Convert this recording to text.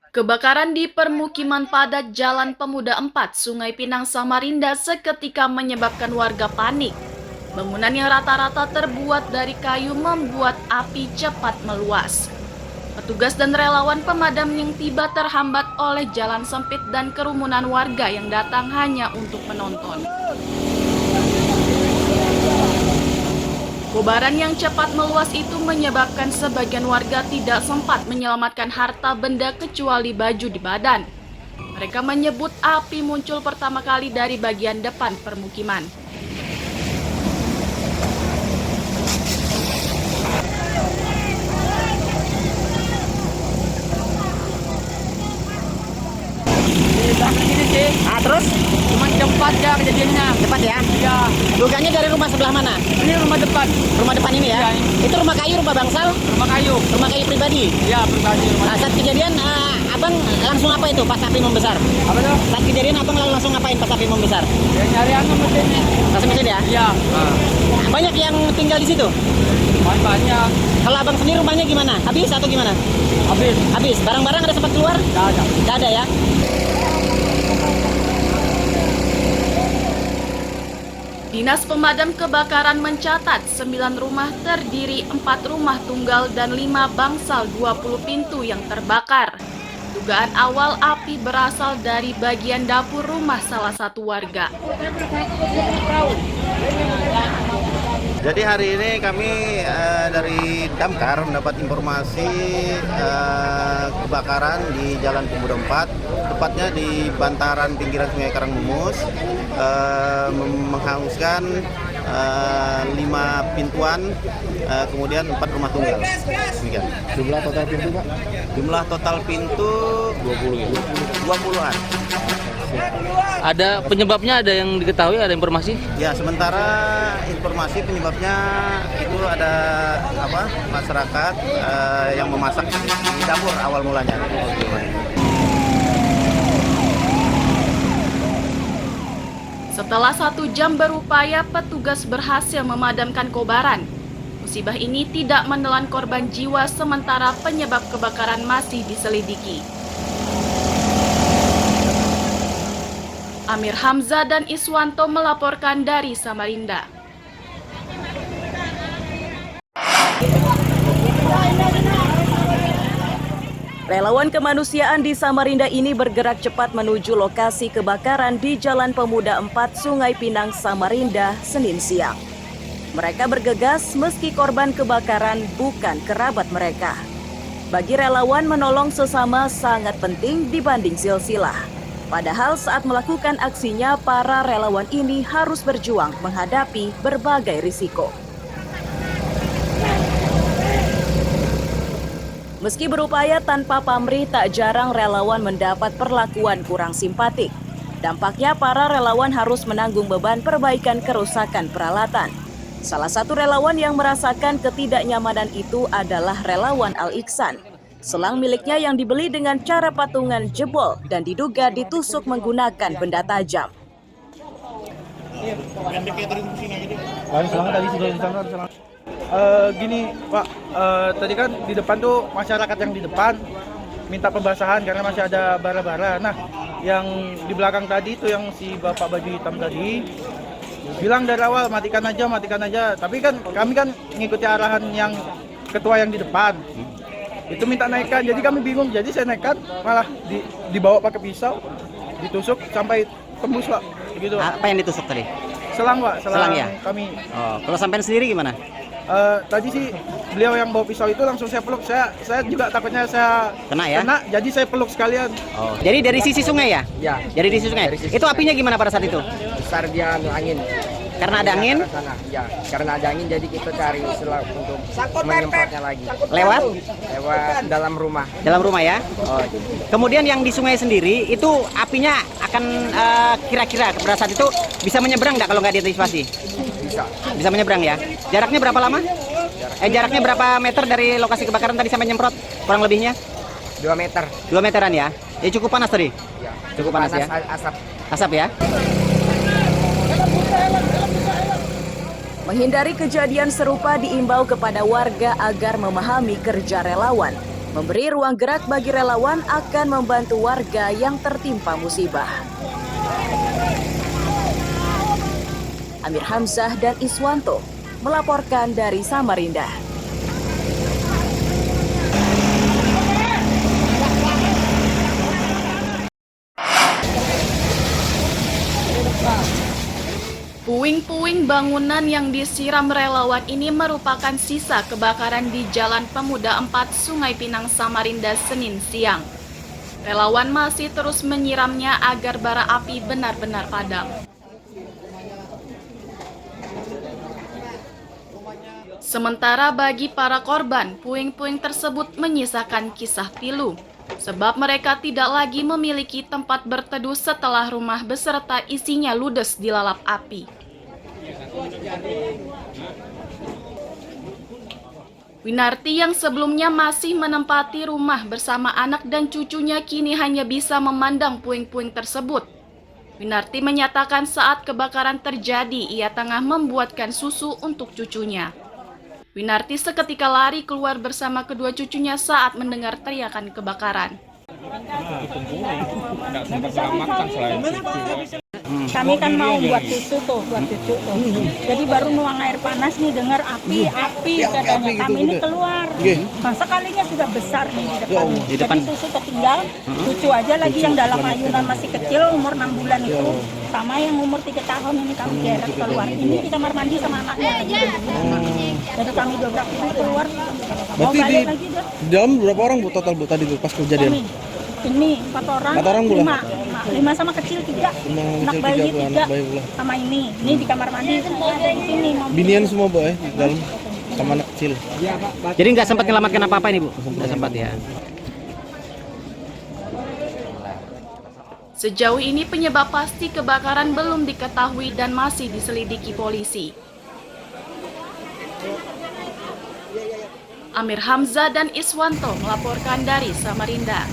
Kebakaran di permukiman padat Jalan Pemuda 4, Sungai Pinang, Samarinda seketika menyebabkan warga panik. Bangunan yang rata-rata terbuat dari kayu membuat api cepat meluas. Petugas dan relawan pemadam yang tiba terhambat oleh jalan sempit dan kerumunan warga yang datang hanya untuk menonton. Kobaran yang cepat meluas itu menyebabkan sebagian warga tidak sempat menyelamatkan harta benda kecuali baju di badan. Mereka menyebut api muncul pertama kali dari bagian depan permukiman. Terus? Cuma jam 4 ya kejadiannya. Cepat ya? Iya. Duganya dari rumah sebelah mana? Ini rumah depan. Rumah depan ini ya? Iya, ini. Itu rumah kayu, rumah bangsal? Rumah kayu. Rumah kayu pribadi? Iya, pribadi rumah. Nah, saat kejadian, abang langsung apa itu pas api membesar? Apa tuh? Saat kejadian abang langsung ngapain pas api membesar? Ya nyari mesinnya. Langsung mesin ya? Iya. Banyak yang tinggal di situ? Banyak. Kalau abang sendiri rumahnya gimana? Habis atau gimana? Habis. Habis. Barang-barang ada sempat keluar? Nggak ada. Nggak ada ya? Dinas Pemadam Kebakaran mencatat 9 rumah terdiri 4 rumah tunggal dan 5 bangsal 20 pintu yang terbakar. Dugaan awal api berasal dari bagian dapur rumah salah satu warga. Jadi hari ini kami dari Damkar mendapat informasi kebakaran di Jalan Pemuda 4, tepatnya di bantaran pinggiran Sungai Karangmumus, menghanguskan 5 pintuan, kemudian 4 rumah tunggal. Demikian. Jumlah total pintu, Pak? Jumlah total pintu 20 ya. 20-an. Ada penyebabnya, ada yang diketahui, ada informasi? Ya, sementara informasi penyebabnya itu ada masyarakat yang memasak di dapur awal mulanya. Setelah 1 jam berupaya, petugas berhasil memadamkan kobaran. Musibah ini tidak menelan korban jiwa, sementara penyebab kebakaran masih diselidiki. Amir Hamzah dan Iswanto melaporkan dari Samarinda. Relawan kemanusiaan di Samarinda ini bergerak cepat menuju lokasi kebakaran di Jalan Pemuda 4, Sungai Pinang, Samarinda, Senin siang. Mereka bergegas meski korban kebakaran bukan kerabat mereka. Bagi relawan, menolong sesama sangat penting dibanding silsilah. Padahal saat melakukan aksinya, para relawan ini harus berjuang menghadapi berbagai risiko. Meski berupaya tanpa pamrih, tak jarang relawan mendapat perlakuan kurang simpatik. Dampaknya para relawan harus menanggung beban perbaikan kerusakan peralatan. Salah satu relawan yang merasakan ketidaknyamanan itu adalah relawan Al-Iksan. Selang miliknya yang dibeli dengan cara patungan jebol dan diduga ditusuk menggunakan benda tajam. Gini Pak, tadi kan di depan tuh masyarakat yang di depan minta pembasahan karena masih ada bara-bara. Nah, yang di belakang tadi itu yang si bapak baju hitam tadi bilang dari awal matikan aja. Tapi kan kami kan ngikuti arahan yang ketua yang di depan. Itu minta naikkan, jadi kami bingung. Jadi saya naikkan, malah dibawa pakai pisau, ditusuk sampai tembus Pak. Begitu. Apa yang ditusuk tadi? Selang Pak, Selang ya? Kami. Oh, kalau sampean sendiri gimana? Tadi sih beliau yang bawa pisau itu langsung saya peluk. Saya juga takutnya saya Kena ya? jadi saya peluk sekalian. Oh, jadi dari sisi sungai ya? Ya. Jadi di sisi sungai. Itu apinya gimana pada saat itu? Besar dia angin. Karena ada angin? Ya, karena ada angin jadi kita cari selang untuk menyemprotnya lagi. Lewat Dalam rumah. dalam rumah ya? Oh. Kemudian yang di sungai sendiri itu apinya akan kira-kira pada saat itu bisa menyeberang nggak kalau nggak diantisipasi? Bisa. Bisa menyeberang ya? Jaraknya berapa lama? Jaraknya berapa meter dari lokasi kebakaran tadi sampai nyemprot? Kurang lebihnya? 2 meter. 2 meteran ya? Ya cukup panas tadi? Ya. Cukup panas ya? Asap. Asap ya? Menghindari kejadian serupa diimbau kepada warga agar memahami kerja relawan. Memberi ruang gerak bagi relawan akan membantu warga yang tertimpa musibah. Amir Hamzah dan Iswanto melaporkan dari Samarinda. Puing-puing bangunan yang disiram relawan ini merupakan sisa kebakaran di Jalan Pemuda 4 Sungai Pinang, Samarinda, Senin siang. Relawan masih terus menyiramnya agar bara api benar-benar padam. Sementara bagi para korban, puing-puing tersebut menyisakan kisah pilu, sebab mereka tidak lagi memiliki tempat berteduh setelah rumah beserta isinya ludes dilalap api. Winarti yang sebelumnya masih menempati rumah bersama anak dan cucunya kini hanya bisa memandang puing-puing tersebut. Winarti menyatakan saat kebakaran terjadi ia tengah membuatkan susu untuk cucunya. Winarti seketika lari keluar bersama kedua cucunya saat mendengar teriakan kebakaran. Kami kan mau buat susu tuh, buat cucu tuh. Jadi baru nuang air panas nih, dengar api katanya. Kami ini keluar. Nah, sekalinya sudah besar nih di depan. Jadi susu tertinggal, cucu aja lagi yang dalam ayunan masih kecil, umur 6 bulan itu. Sama yang umur 3 tahun ini kami geret keluar. Ini di kamar mandi sama anaknya. Jadi kami dobrak pintu keluar. Mau balik lagi dah. Di dalam berapa orang Bu total Bu tadi tuh pas kejadian? Ini 4 orang, 5 sama kecil 3, anak bayi 3, sama ini di kamar mandi, ada di sini. Binian semua Bu di dalam sama anak kecil. Jadi nggak sempat menyelamatkan apa-apa ini Bu? Nggak sempat ya. Sejauh ini penyebab pasti kebakaran belum diketahui dan masih diselidiki polisi. Amir Hamzah dan Iswanto melaporkan dari Samarinda.